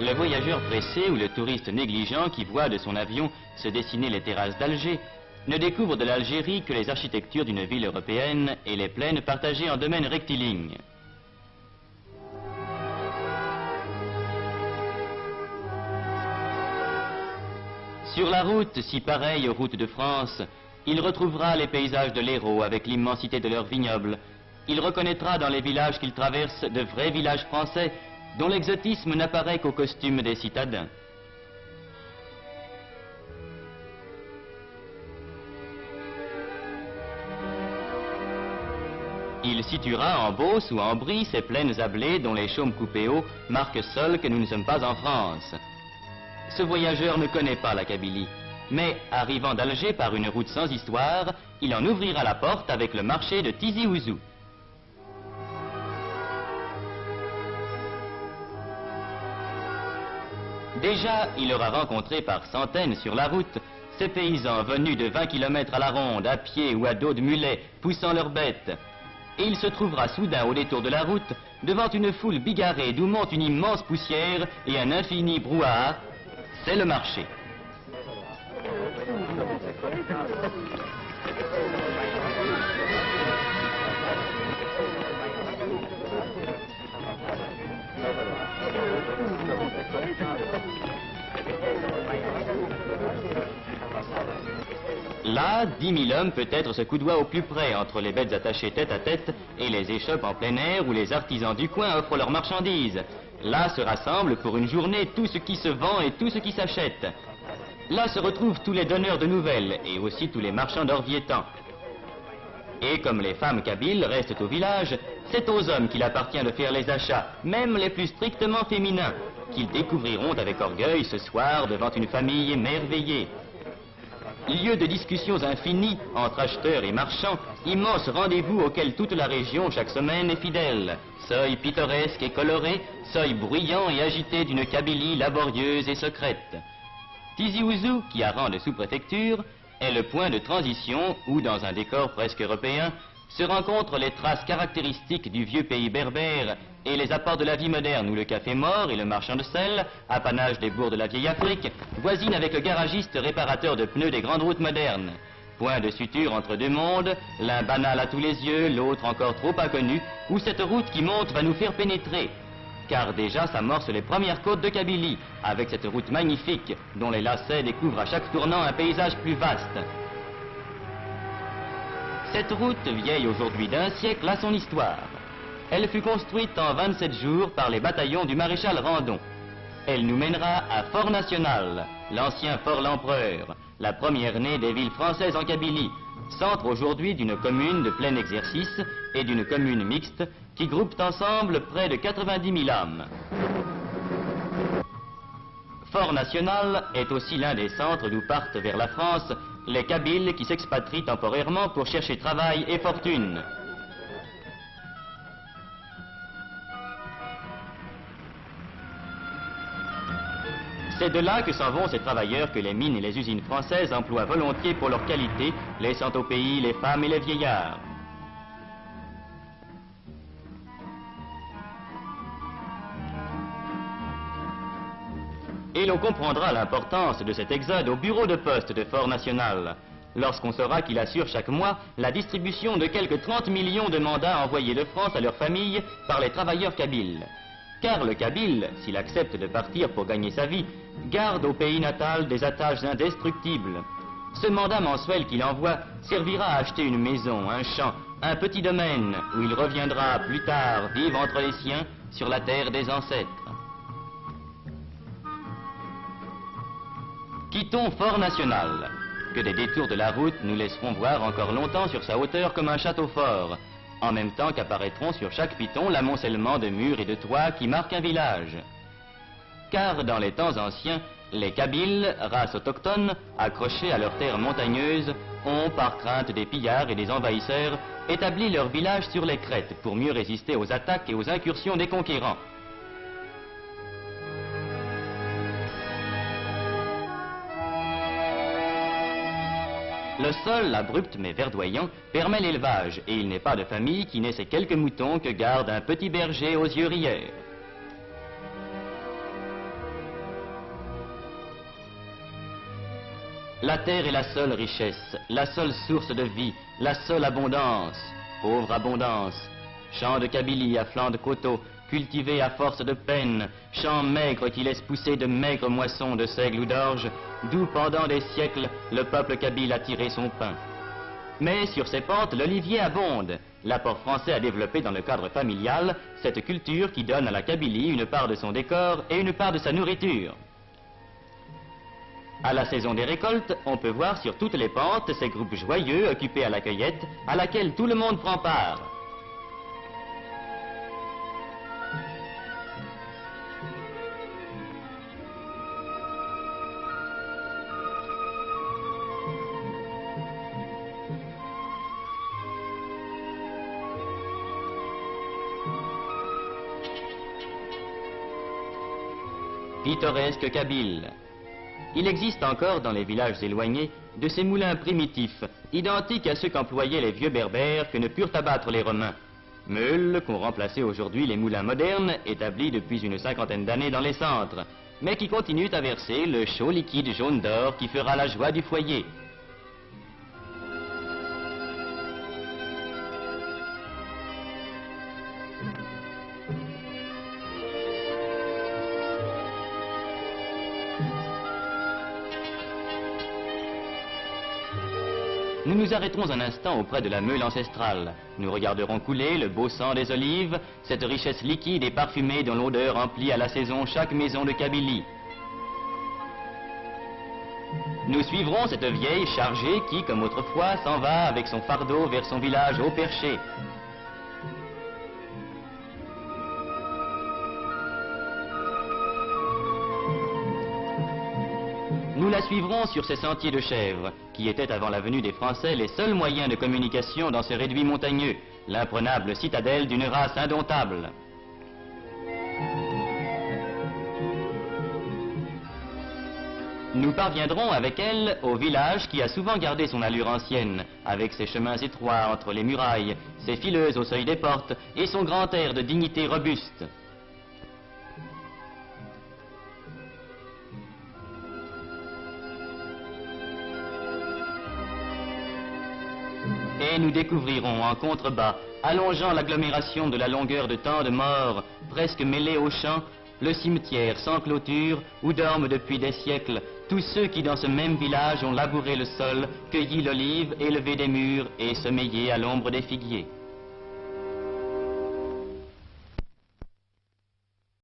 Le voyageur pressé ou le touriste négligent qui voit de son avion se dessiner les terrasses d'Alger ne découvre de l'Algérie que les architectures d'une ville européenne et les plaines partagées en domaines rectilignes. Sur la route, si pareille aux routes de France, il retrouvera les paysages de l'Hérault avec l'immensité de leurs vignobles. Il reconnaîtra dans les villages qu'il traverse de vrais villages français dont l'exotisme n'apparaît qu'au costume des citadins. Il situera en Beauce ou en Brie ces plaines à blé dont les chaumes coupés hauts marquent seuls que nous ne sommes pas en France. Ce voyageur ne connaît pas la Kabylie, mais arrivant d'Alger par une route sans histoire, il en ouvrira la porte avec le marché de Tizi Ouzou. Déjà, il aura rencontré par centaines sur la route ces paysans venus de 20 km à la ronde, à pied ou à dos de mulet, poussant leurs bêtes. Et il se trouvera soudain au détour de la route, devant une foule bigarrée d'où monte une immense poussière et un infini brouhaha. C'est le marché. Là, 10 000 hommes peut-être se coudoient au plus près entre les bêtes attachées tête à tête et les échoppes en plein air où les artisans du coin offrent leurs marchandises. Là se rassemble pour une journée tout ce qui se vend et tout ce qui s'achète. Là se retrouvent tous les donneurs de nouvelles et aussi tous les marchands d'Orviétan. Et comme les femmes kabyles restent au village, c'est aux hommes qu'il appartient de faire les achats, même les plus strictement féminins, qu'ils découvriront avec orgueil ce soir devant une famille émerveillée. Lieu de discussions infinies entre acheteurs et marchands, immense rendez-vous auquel toute la région chaque semaine est fidèle. Seuil pittoresque et coloré, seuil bruyant et agité d'une Kabylie laborieuse et secrète. Tizi Ouzou, qui a rang de sous-préfecture, est le point de transition où, dans un décor presque européen, se rencontrent les traces caractéristiques du vieux pays berbère et les apports de la vie moderne où le café mort et le marchand de sel, apanage des bourgs de la vieille Afrique, voisinent avec le garagiste réparateur de pneus des grandes routes modernes. Point de suture entre deux mondes, l'un banal à tous les yeux, l'autre encore trop inconnu, où cette route qui monte va nous faire pénétrer. Car déjà s'amorcent les premières côtes de Kabylie, avec cette route magnifique dont les lacets découvrent à chaque tournant un paysage plus vaste. Cette route, vieille aujourd'hui d'1 siècle, a son histoire. Elle fut construite en 27 jours par les bataillons du maréchal Randon. Elle nous mènera à Fort National, l'ancien Fort l'Empereur, la première née des villes françaises en Kabylie, centre aujourd'hui d'une commune de plein exercice et d'une commune mixte qui groupent ensemble près de 90 000 âmes. Fort National est aussi l'un des centres d'où partent vers la France les Kabyles qui s'expatrient temporairement pour chercher travail et fortune. C'est de là que s'en vont ces travailleurs que les mines et les usines françaises emploient volontiers pour leur qualité, laissant au pays les femmes et les vieillards. Et l'on comprendra l'importance de cet exode au bureau de poste de Fort National, lorsqu'on saura qu'il assure chaque mois la distribution de quelques 30 millions de mandats envoyés de France à leurs familles par les travailleurs kabyles. Car le Kabyle, s'il accepte de partir pour gagner sa vie, garde au pays natal des attaches indestructibles. Ce mandat mensuel qu'il envoie servira à acheter une maison, un champ, un petit domaine, où il reviendra plus tard vivre entre les siens sur la terre des ancêtres. Quittons Fort National, que des détours de la route nous laisseront voir encore longtemps sur sa hauteur comme un château fort, en même temps qu'apparaîtront sur chaque piton l'amoncellement de murs et de toits qui marquent un village. Car dans les temps anciens, les Kabyles, race autochtone, accrochés à leurs terres montagneuses, ont, par crainte des pillards et des envahisseurs, établi leur village sur les crêtes pour mieux résister aux attaques et aux incursions des conquérants. Le sol, abrupt mais verdoyant, permet l'élevage, et il n'est pas de famille qui n'ait ces quelques moutons que garde un petit berger aux yeux rieurs. La terre est la seule richesse, la seule source de vie, la seule abondance. Pauvre abondance. Champs de Kabylie à flanc de coteaux, cultivés à force de peine, champs maigres qui laissent pousser de maigres moissons de seigle ou d'orge, d'où pendant des siècles le peuple kabyle a tiré son pain. Mais sur ces pentes, l'olivier abonde. L'apport français a développé dans le cadre familial cette culture qui donne à la Kabylie une part de son décor et une part de sa nourriture. À la saison des récoltes, on peut voir sur toutes les pentes ces groupes joyeux occupés à la cueillette, à laquelle tout le monde prend part. Pittoresque Kabyle. Il existe encore dans les villages éloignés de ces moulins primitifs, identiques à ceux qu'employaient les vieux berbères que ne purent abattre les Romains. Meules qu'ont remplacé aujourd'hui les moulins modernes, établis depuis une cinquantaine d'années dans les centres, mais qui continuent à verser le chaud liquide jaune d'or qui fera la joie du foyer. Nous nous arrêterons un instant auprès de la meule ancestrale. Nous regarderons couler le beau sang des olives, cette richesse liquide et parfumée dont l'odeur emplit à la saison chaque maison de Kabylie. Nous suivrons cette vieille chargée qui, comme autrefois, s'en va avec son fardeau vers son village haut perché. Nous la suivrons sur ces sentiers de chèvres, qui étaient avant la venue des Français les seuls moyens de communication dans ces réduits montagneux, l'imprenable citadelle d'une race indomptable. Nous parviendrons avec elle au village qui a souvent gardé son allure ancienne, avec ses chemins étroits entre les murailles, ses fileuses au seuil des portes et son grand air de dignité robuste. Et nous découvrirons en contrebas, allongeant l'agglomération de la longueur de tant de morts, presque mêlés aux champs, le cimetière sans clôture où dorment depuis des siècles tous ceux qui dans ce même village ont labouré le sol, cueilli l'olive, élevé des mûres et sommeillé à l'ombre des figuiers.